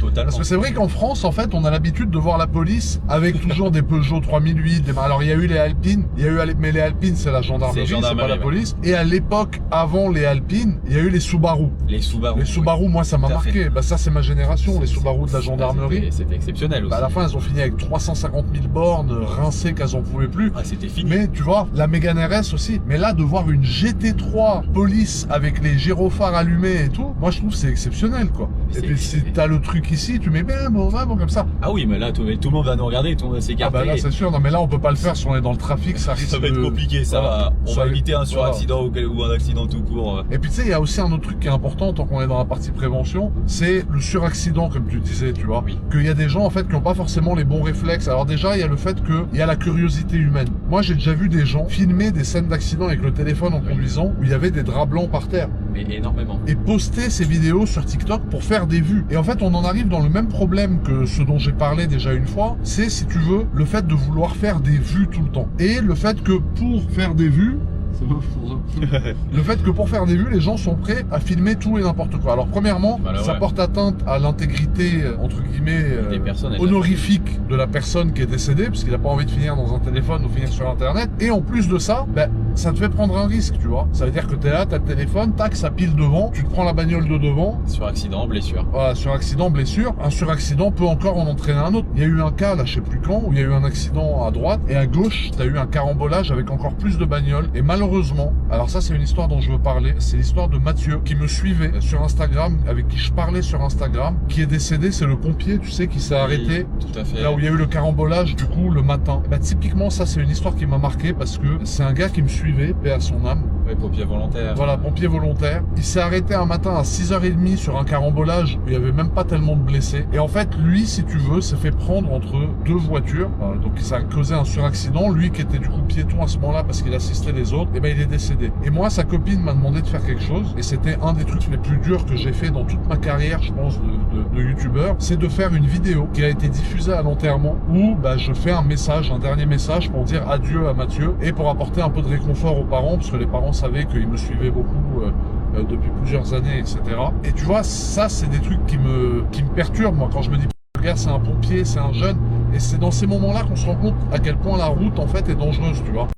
Totalement. Parce que c'est vrai qu'en France, en fait, on a l'habitude de voir la police avec toujours des Peugeot 3008. Alors, il y a eu les Alpines, mais les Alpines, c'est la gendarmerie, c'est pas la police. Et à l'époque, avant les Alpines, il y a eu les Subaru. Les Subaru, moi, ça m'a marqué. Bah, ça, c'est ma génération, les Subaru de la gendarmerie. C'était exceptionnel aussi. Bah, à la fin, elles ont fini avec 350 000 bornes, rincées qu'elles en pouvaient plus. Ah, c'était fini. Mais tu vois, la Mégane RS aussi. Mais là, de voir une GT3 police avec les gyrophares allumés et tout, moi, je trouve que c'est exceptionnel, quoi. Et puis, si t'as le truc ici, tu mets bien, bon, comme ça. Ah oui, mais là, tout le monde va nous regarder, tout le monde va s'écarter. Ah bah là, c'est sûr. Non, mais là, on peut pas le faire si on est dans le trafic, ça risque. Ça va être compliqué, ça va. On va éviter un suraccident ou un accident tout court. Et puis, tu sais, il y a aussi un autre truc qui est important, tant qu'on est dans la partie prévention, c'est le suraccident, comme tu disais, tu vois. Oui. Qu'il y a des gens, en fait, qui n'ont pas forcément les bons réflexes. Alors déjà, il y a le fait qu'il y a la curiosité humaine. Moi, j'ai déjà vu des gens filmer des scènes d'accident avec le téléphone en conduisant, où il y avait des draps blancs par terre. Mais énormément. Et poster ces vidéos sur TikTok pour faire des vues. Et en fait, on en arrive dans le même problème que ce dont j'ai parlé déjà une fois, c'est, si tu veux, le fait de vouloir faire des vues tout le temps. Et le fait que pour faire des vues, le fait que pour faire des vues, les gens sont prêts à filmer tout et n'importe quoi. Alors premièrement, ça porte atteinte à l'intégrité, entre guillemets, honorifique de la personne qui est décédée, parce qu'il n'a pas envie de finir dans un téléphone ou finir sur Internet. Et en plus de ça, ça te fait prendre un risque, tu vois. Ça veut dire que t'es là, t'as le téléphone, tac, ça pile devant, tu te prends la bagnole de devant. Suraccident, blessure. Voilà, suraccident, blessure. Un suraccident peut encore en entraîner un autre. Il y a eu un cas, là, je sais plus quand, où il y a eu un accident à droite, et à gauche, t'as eu un carambolage avec encore plus de bagnoles. Et malheureusement, alors ça, c'est une histoire dont je veux parler, c'est l'histoire de Mathieu, qui me suivait sur Instagram, avec qui je parlais sur Instagram, qui est décédé. C'est le pompier, tu sais, qui s'est arrêté. Tout à fait. Là où il y a eu le carambolage, du coup, le matin. Typiquement, ça, c'est une histoire qui m'a marqué, parce que c'est un gars qui me suivait, paix à son âme. Ouais, pompier volontaire. Voilà, pompier volontaire. Il s'est arrêté un matin à 6h30 sur un carambolage où il n'y avait même pas tellement de blessés. Et en fait, lui, si tu veux, s'est fait prendre entre deux voitures. Donc, ça a causé un suraccident. Lui, qui était du coup piéton à ce moment-là parce qu'il assistait les autres, et il est décédé. Et moi, sa copine m'a demandé de faire quelque chose. Et c'était un des trucs les plus durs que j'ai fait dans toute ma carrière, je pense, de youtubeur. C'est de faire une vidéo qui a été diffusée à l'enterrement où je fais un dernier message pour dire adieu à Mathieu et pour apporter un peu de réconfort aux parents, parce que les parents savaient qu'ils me suivaient beaucoup depuis plusieurs années, etc. Et tu vois, ça, c'est des trucs qui me perturbent, moi, quand je me dis, le gars, c'est un pompier, c'est un jeune. Et c'est dans ces moments-là qu'on se rend compte à quel point la route, en fait, est dangereuse, tu vois.